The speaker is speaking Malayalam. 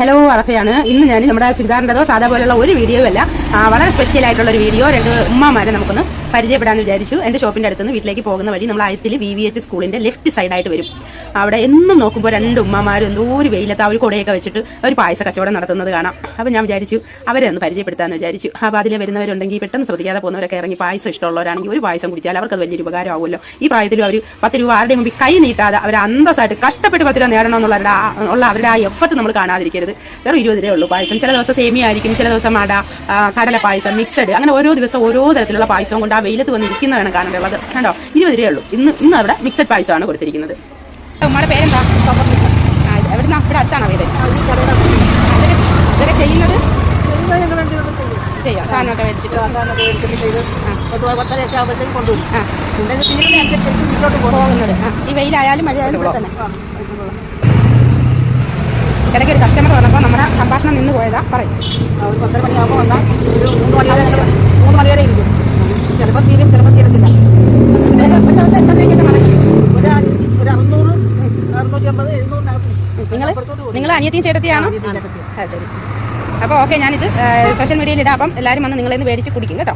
ഹലോ അറഫയാണ്. ഇന്ന് ഞാൻ നമ്മുടെ ചുരിദാറിൻ്റെതോ സാധാ പോലുള്ള ഒരു വീഡിയോ അല്ല, വളരെ സ്പെഷ്യൽ ആയിട്ടുള്ള ഒരു വീഡിയോ. രണ്ട് ഉമ്മമാരെ നമുക്കൊന്ന് പരിചയപ്പെടാമെന്ന് വിചാരിച്ചു. എൻ്റെ ഷോപ്പിൻ്റെ അടുത്ത് നിന്ന് വീട്ടിലേക്ക് പോകുന്ന വഴി നമ്മൾ ആയത്തിൽ VVH സ്കൂളിൻ്റെ ലെഫ്റ്റ് സൈഡായിട്ട് വരും. അവിടെ എന്നും നോക്കുമ്പോൾ രണ്ട് ഉമ്മമാരും എന്തോ ഒരു വെയിലത്ത് അവർ കുടയൊക്കെ വെച്ചിട്ട് ഒരു പായസ കച്ചവടം നടത്തുന്നത് കാണാം. അപ്പോൾ ഞാൻ വിചാരിച്ചു അവരെ ഒന്ന് പരിചയപ്പെടുത്താമെന്ന് വിചാരിച്ചു. അപ്പോൾ അതിൽ വരുന്നവരുണ്ടെങ്കിൽ പെട്ടെന്ന് ശ്രദ്ധിക്കാതെ പോകുന്നവരൊക്കെ ഇറങ്ങി പായസം ഇഷ്ടമുള്ളവരാണെങ്കിൽ ഒരു പായസം കുടിച്ചാൽ അവർക്കത് വലിയൊരു ഉപകാരമാവുമല്ലോ. ഈ പ്രായത്തിലും അവർ 10 രൂപ ആരുടെ മുമ്പിൽ കൈ നീട്ടാതെ അവർ അന്തസ്സായിട്ട് കഷ്ടപ്പെട്ട് 10 രൂപ നേടണമെന്നുള്ള അവരുടെ ആ എഫർട്ട് നമ്മൾ കാണാതിരിക്കരുത്. വെറും 20 രൂപയേ ഉള്ളൂ പായസം. ചില ദിവസം സേമിയ ആയിരിക്കും, ചില ദിവസം കടല പായസം, മിക്സഡ്, അങ്ങനെ ഓരോ ദിവസം ഓരോ തരത്തിലുള്ള പായസവും കൊണ്ട് ആ വെയിലത്ത് വന്നിരിക്കുന്നതാണ് കാണേണ്ടത്. കണ്ടോ, 20 രൂപയേ ഉള്ളൂ. ഇന്ന് അവിടെ മിക്സഡ് പായസമാണ് കൊടുത്തിരിക്കുന്നത്. ഉമ്മയുടെ പേരെന്താ? എവിടുന്ന? ഇവിടെ അടുത്താണോ വീട്? ഇതൊക്കെ ചെയ്യുന്നത് ചെയ്യാം. സാധനമൊക്കെ മേടിച്ചിട്ട് പോകുന്നത്. ഈ വെയിലായാലും മഴയായാലും ഇവിടെ തന്നെ. ഇടയ്ക്ക് ഒരു കസ്റ്റമർ വന്നപ്പോൾ നമ്മുടെ സംഭാഷണം നിന്ന് പോയതാ. പറയും. ഒരു 12 മണിയാകുമ്പോൾ വന്നാൽ ഒരു 3 മണി വരെ ഇരിക്കും. ചിലപ്പോൾ തീരും, ചിലപ്പോൾ തീരത്തില്ല. ഒരു ദിവസം എത്ര രൂപയ്ക്കൊക്കെ നടക്കും? ഒരു 600, 650, 700. നിങ്ങൾ അനിയത്തിയും ചേട്ടത്തിയാണോ? ശരി. അപ്പോൾ ഓക്കെ, ഞാനിത് സോഷ്യൽ മീഡിയയിൽ ഇടാം. അപ്പം എല്ലാവരും വന്ന് നിങ്ങളെ മേടിച്ച് കുടിക്കും കേട്ടോ.